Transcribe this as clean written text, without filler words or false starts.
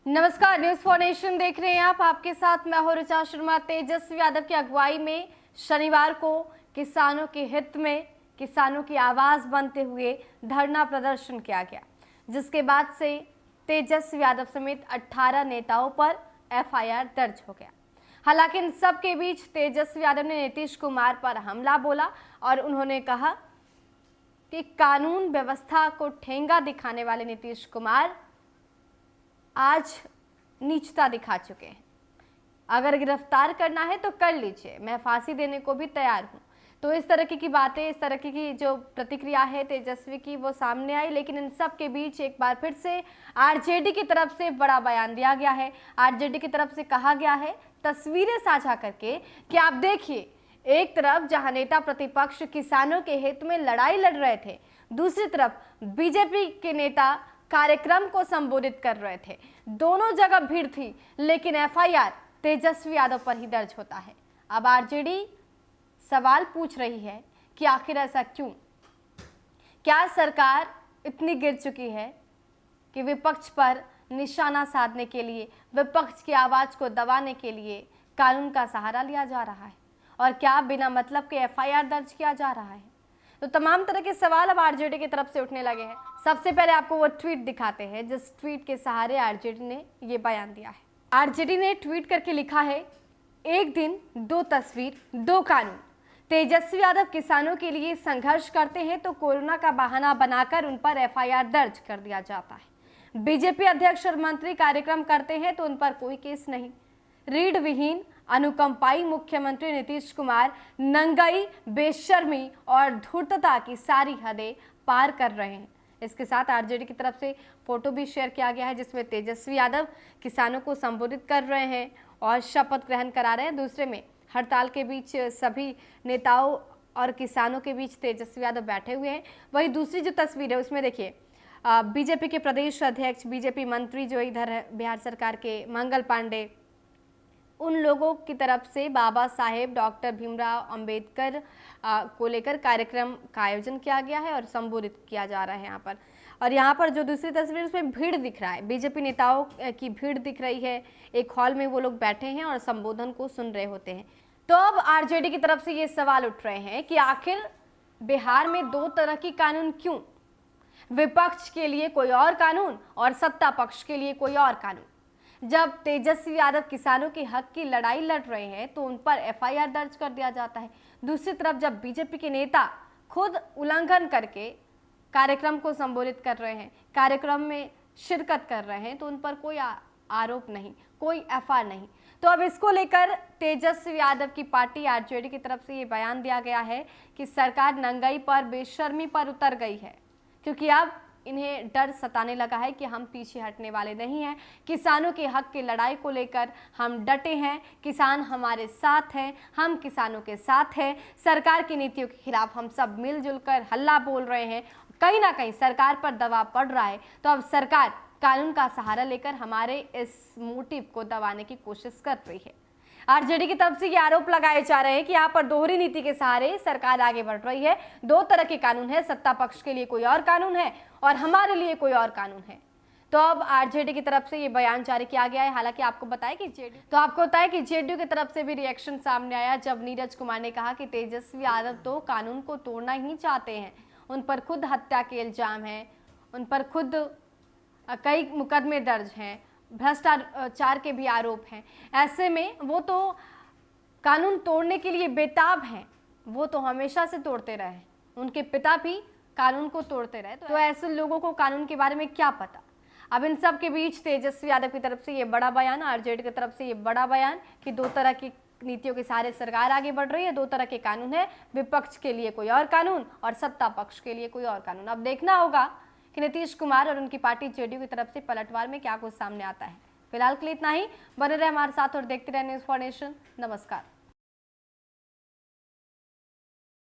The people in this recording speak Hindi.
नमस्कार, न्यूज फॉर नेशन देख रहे हैं आप। आपके साथ मैं हूं ऋचा शर्मा। तेजस्वी यादव की अगुवाई में शनिवार को किसानों के हित में किसानों की आवाज बनते हुए धरना प्रदर्शन किया गया, जिसके बाद से तेजस्वी यादव समेत 18 नेताओं पर एफआईआर दर्ज हो गया। हालांकि इन सब के बीच तेजस्वी यादव ने नीतीश कुमार पर हमला बोला और उन्होंने कहा कि कानून व्यवस्था को ठेंगा दिखाने वाले नीतीश कुमार आज नीचता दिखा चुके हैं। अगर गिरफ्तार करना है तो कर लीजिए, मैं फांसी देने को भी तैयार हूं। तो इस तरह की बातें, इस तरह की जो प्रतिक्रिया है तेजस्वी की, वो सामने आई। लेकिन इन सब के बीच एक बार फिर से आरजेडी की तरफ से बड़ा बयान दिया गया है। आरजेडी की तरफ से कहा गया है तस्वीरें साझा करके कि आप देखिए, एक तरफ जहां नेता प्रतिपक्ष किसानों के हित में लड़ाई लड़ रहे थे, दूसरी तरफ बीजेपी के नेता कार्यक्रम को संबोधित कर रहे थे। दोनों जगह भीड़ थी, लेकिन एफआईआर तेजस्वी यादव पर ही दर्ज होता है। अब आरजेडी सवाल पूछ रही है कि आखिर ऐसा क्यों? क्या सरकार इतनी गिर चुकी है कि विपक्ष पर निशाना साधने के लिए, विपक्ष की आवाज को दबाने के लिए कानून का सहारा लिया जा रहा है? और क्या बिना मतलब के एफआईआर दर्ज किया जा रहा है? तो तमाम तरह के सवाल अब आरजेडी की तरफ से उठने लगे हैं। सबसे पहले आपको वो ट्वीट दिखाते हैं जिस ट्वीट के सहारे आरजेडी ने ये बयान दिया है। आरजेडी ने ट्वीट करके लिखा है, एक दिन दो तस्वीर दो कानून। तेजस्वी यादव किसानों के लिए संघर्ष करते हैं तो कोरोना का बहाना बनाकर उन पर एफआईआर दर्ज कर दिया जाता है। बीजेपी अध्यक्ष और मंत्री कार्यक्रम करते हैं तो उन पर कोई केस नहीं। रीढ़ विहीन अनुकंपाई मुख्यमंत्री नीतीश कुमार नंगाई, बेशर्मी और धूर्तता की सारी हदें पार कर रहे हैं। इसके साथ आरजेडी की तरफ से फोटो भी शेयर किया गया है, जिसमें तेजस्वी यादव किसानों को संबोधित कर रहे हैं और शपथ ग्रहण करा रहे हैं। दूसरे में हड़ताल के बीच सभी नेताओं और किसानों के बीच तेजस्वी यादव बैठे हुए हैं। वही दूसरी जो तस्वीर है उसमें देखिए, बीजेपी के प्रदेश अध्यक्ष, बीजेपी मंत्री जो इधर है बिहार सरकार के, मंगल पांडे, उन लोगों की तरफ से बाबा साहेब डॉक्टर भीमराव अंबेडकर को लेकर कार्यक्रम का आयोजन किया गया है और संबोधित किया जा रहा है यहाँ पर। और यहाँ पर जो दूसरी तस्वीर उसमें भीड़ दिख रहा है, बीजेपी नेताओं की भीड़ दिख रही है। एक हॉल में वो लोग बैठे हैं और संबोधन को सुन रहे होते हैं। तो अब आरजेडी की तरफ से ये सवाल उठ रहे हैं कि आखिर बिहार में दो तरह की कानून क्यों? विपक्ष के लिए कोई और कानून और सत्ता पक्ष के लिए कोई और कानून। जब तेजस्वी यादव किसानों के हक की लड़ाई लड़ रहे हैं तो उन पर एफआईआर दर्ज कर दिया जाता है। दूसरी तरफ जब बीजेपी के नेता खुद उल्लंघन करके कार्यक्रम को संबोधित कर रहे हैं, कार्यक्रम में शिरकत कर रहे हैं, तो उन पर कोई आरोप नहीं, कोई एफआईआर नहीं। तो अब इसको लेकर तेजस्वी यादव की पार्टी आरजेडी की तरफ से ये बयान दिया गया है कि सरकार नंगाई पर, बेशर्मी पर उतर गई है, क्योंकि अब इन्हें डर सताने लगा है कि हम पीछे हटने वाले नहीं हैं। किसानों के हक की लड़ाई को लेकर हम डटे हैं, किसान हमारे साथ हैं, हम किसानों के साथ हैं। सरकार की नीतियों के खिलाफ हम सब मिलजुल कर हल्ला बोल रहे हैं। कहीं ना कहीं सरकार पर दबाव पड़ रहा है, तो अब सरकार कानून का सहारा लेकर हमारे इस मोटिव को दबाने की कोशिश कर रही है। आरजेडी की तरफ से ये आरोप लगाए जा रहे हैं कि यहाँ पर दोहरी नीति के सहारे सरकार आगे बढ़ रही है। दो तरह के कानून है, सत्ता पक्ष के लिए कोई और कानून है और हमारे लिए कोई और कानून है। तो अब आरजेडी की तरफ से ये बयान जारी किया गया है। हालांकि आपको बताया कि जेडीयू की तरफ से भी रिएक्शन सामने आया जब नीरज कुमार ने कहा कि तेजस्वी यादव तो कानून को तोड़ना ही चाहते हैं। उन पर खुद हत्या के इल्जाम है, उन पर खुद कई मुकदमे दर्ज हैं, भ्रष्टाचार के भी आरोप हैं। ऐसे में वो तो कानून तोड़ने के लिए बेताब हैं। वो तो हमेशा से तोड़ते रहे, उनके पिता भी कानून को तोड़ते रहे। तो ऐसे लोगों को कानून के बारे में क्या पता? अब इन सब के बीच तेजस्वी यादव की तरफ से ये बड़ा बयान, आरजेडी की तरफ से ये बड़ा बयान कि दो तरह की नीतियों के सहारे सरकार आगे बढ़ रही है। दो तरह के कानून है, विपक्ष के लिए कोई और कानून और सत्ता पक्ष के लिए कोई और कानून। अब देखना होगा कि नीतीश कुमार और उनकी पार्टी जेडीयू की तरफ से पलटवार में क्या कुछ सामने आता है। फिलहाल के लिए इतना ही। बने रहे हमारे साथ और देखते रहे न्यूज फॉर नेशन। नमस्कार।